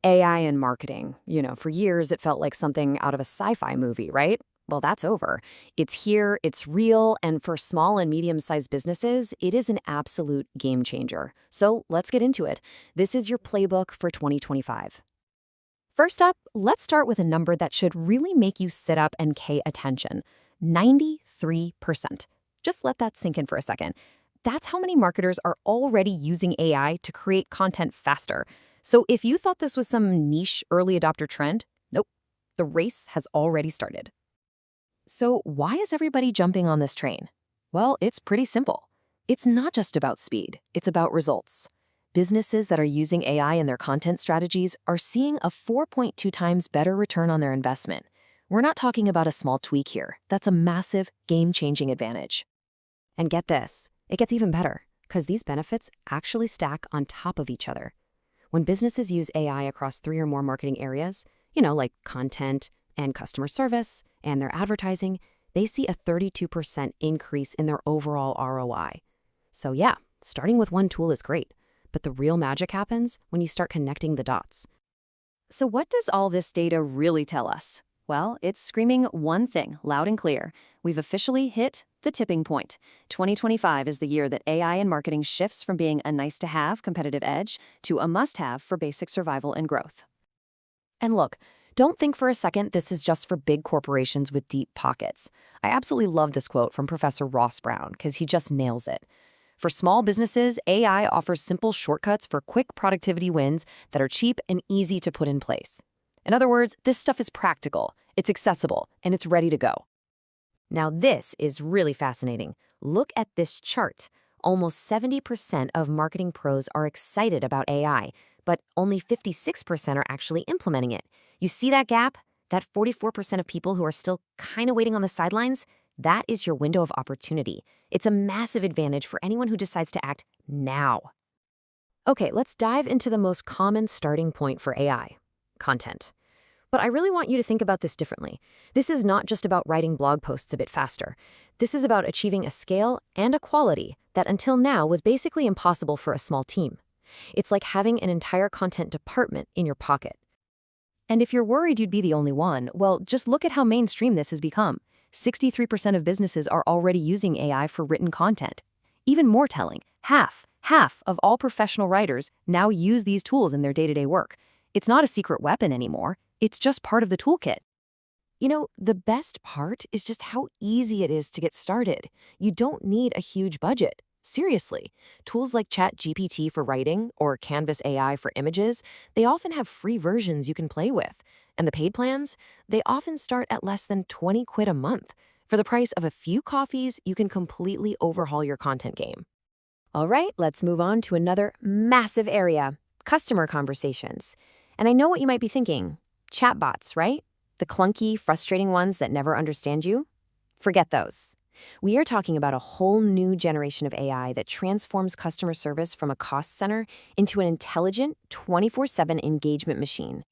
AI in marketing. For years it felt like something out of a sci-fi movie, right? Well, that's over. It's here, it's real, and for small and medium-sized businesses, it is an absolute game changer. So let's get into it. This is your playbook for 2025. First up, let's start with a number that should really make you sit up and pay attention. 93%. Just let that sink in for a second. That's how many marketers are already using AI to create content faster. So if you thought this was some niche early adopter trend, nope, the race has already started. So why is everybody jumping on this train? Well, it's pretty simple. It's not just about speed, it's about results. Businesses that are using AI in their content strategies are seeing a 4.2 times better return on their investment. We're not talking about a small tweak here. That's a massive, game-changing advantage. And get this, it gets even better, because these benefits actually stack on top of each other. When businesses use AI across 3 or more marketing areas, like content and customer service and their advertising, they see a 32% increase in their overall ROI. So yeah, starting with one tool is great, but the real magic happens when you start connecting the dots. So what does all this data really tell us? Well, it's screaming one thing loud and clear. We've officially hit the tipping point. 2025 is the year that AI in marketing shifts from being a nice-to-have competitive edge to a must-have for basic survival and growth. And look, don't think for a second this is just for big corporations with deep pockets. I absolutely love this quote from Professor Ross Brown because he just nails it. For small businesses, AI offers simple shortcuts for quick productivity wins that are cheap and easy to put in place. In other words, this stuff is practical, it's accessible, and it's ready to go. Now this is really fascinating. Look at this chart. Almost 70% of marketing pros are excited about AI, but only 56% are actually implementing it. You see that gap? That 44% of people who are still kind of waiting on the sidelines? That is your window of opportunity. It's a massive advantage for anyone who decides to act now. Okay, let's dive into the most common starting point for AI. Content. But I really want you to think about this differently. This is not just about writing blog posts a bit faster. This is about achieving a scale and a quality that until now was basically impossible for a small team. It's like having an entire content department in your pocket. And if you're worried you'd be the only one, well, just look at how mainstream this has become. 63% of businesses are already using AI for written content. Even more telling, half of all professional writers now use these tools in their day-to-day work. It's not a secret weapon anymore. It's just part of the toolkit. The best part is just how easy it is to get started. You don't need a huge budget. Seriously, tools like ChatGPT for writing or Canvas AI for images, they often have free versions you can play with. And the paid plans, they often start at less than 20 quid a month. For the price of a few coffees, you can completely overhaul your content game. All right, let's move on to another massive area, customer conversations. And I know what you might be thinking. Chatbots, right? The clunky, frustrating ones that never understand you? Forget those. We are talking about a whole new generation of AI that transforms customer service from a cost center into an intelligent, 24/7 engagement machine.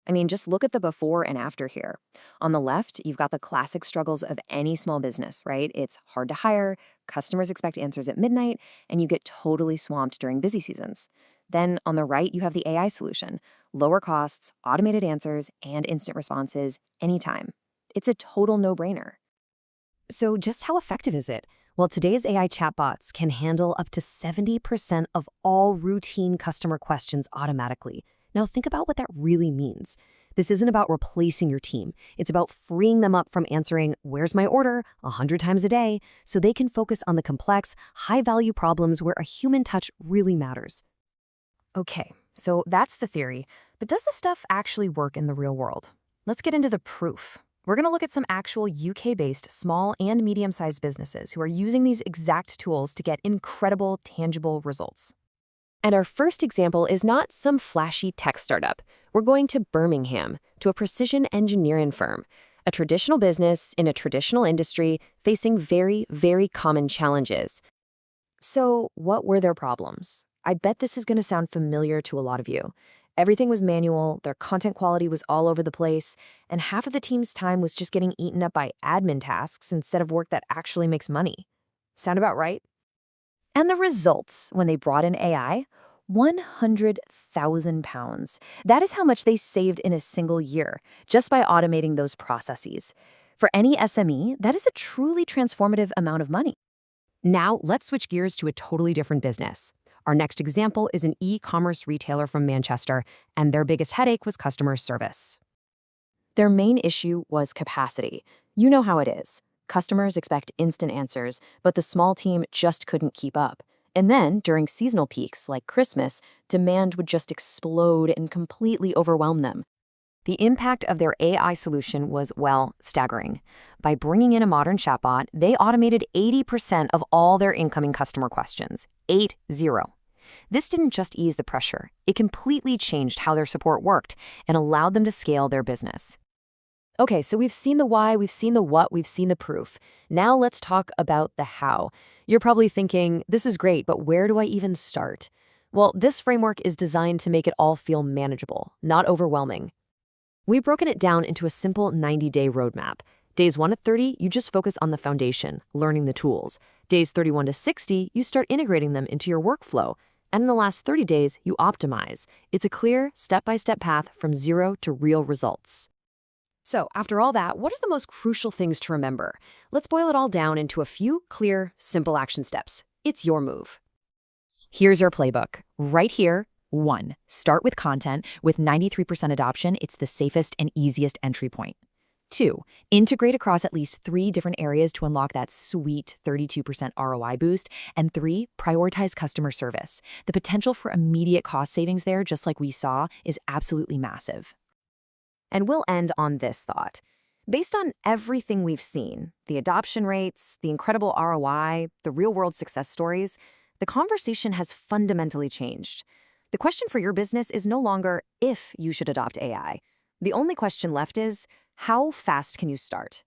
I mean, just look at the before and after here. On the left, you've got the classic struggles of any small business, right? It's hard to hire, customers expect answers at midnight, and you get totally swamped during busy seasons. Then on the right, you have the AI solution. Lower costs, automated answers, and instant responses anytime. It's a total no-brainer. So just how effective is it? Well, today's AI chatbots can handle up to 70% of all routine customer questions automatically. Now think about what that really means. This isn't about replacing your team. It's about freeing them up from answering, "Where's my order?" 100 times a day, so they can focus on the complex, high-value problems where a human touch really matters. Okay, so that's the theory, but does this stuff actually work in the real world? Let's get into the proof. We're going to look at some actual UK-based small and medium-sized businesses who are using these exact tools to get incredible, tangible results. And our first example is not some flashy tech startup. We're going to Birmingham, to a precision engineering firm, a traditional business in a traditional industry facing very, very common challenges. So what were their problems? I bet this is going to sound familiar to a lot of you. Everything was manual, their content quality was all over the place, and half of the team's time was just getting eaten up by admin tasks instead of work that actually makes money. Sound about right? And the results when they brought in AI? £100,000. That is how much they saved in a single year, just by automating those processes. For any SME, that is a truly transformative amount of money. Now, let's switch gears to a totally different business. Our next example is an e-commerce retailer from Manchester, and their biggest headache was customer service. Their main issue was capacity. You know how it is. Customers expect instant answers, but the small team just couldn't keep up. And then, during seasonal peaks like Christmas, demand would just explode and completely overwhelm them. The impact of their AI solution was, well, staggering. By bringing in a modern chatbot, they automated 80% of all their incoming customer questions. 80. This didn't just ease the pressure. It completely changed how their support worked and allowed them to scale their business. Okay, so we've seen the why, we've seen the what, we've seen the proof. Now let's talk about the how. You're probably thinking, this is great, but where do I even start? Well, this framework is designed to make it all feel manageable, not overwhelming. We've broken it down into a simple 90-day roadmap. Days 1 to 30, you just focus on the foundation, learning the tools. Days 31 to 60, you start integrating them into your workflow. And in the last 30 days, you optimize. It's a clear, step-by-step path from zero to real results. So, after all that, what are the most crucial things to remember? Let's boil it all down into a few clear, simple action steps. It's your move. Here's your playbook. Right here. 1. Start with content. With 93% adoption, it's the safest and easiest entry point. 2. Integrate across at least 3 different areas to unlock that sweet 32% ROI boost. And 3. Prioritize customer service. The potential for immediate cost savings there, just like we saw, is absolutely massive. And we'll end on this thought. Based on everything we've seen, the adoption rates, the incredible ROI, the real-world success stories, the conversation has fundamentally changed. The question for your business is no longer if you should adopt AI. The only question left is, how fast can you start?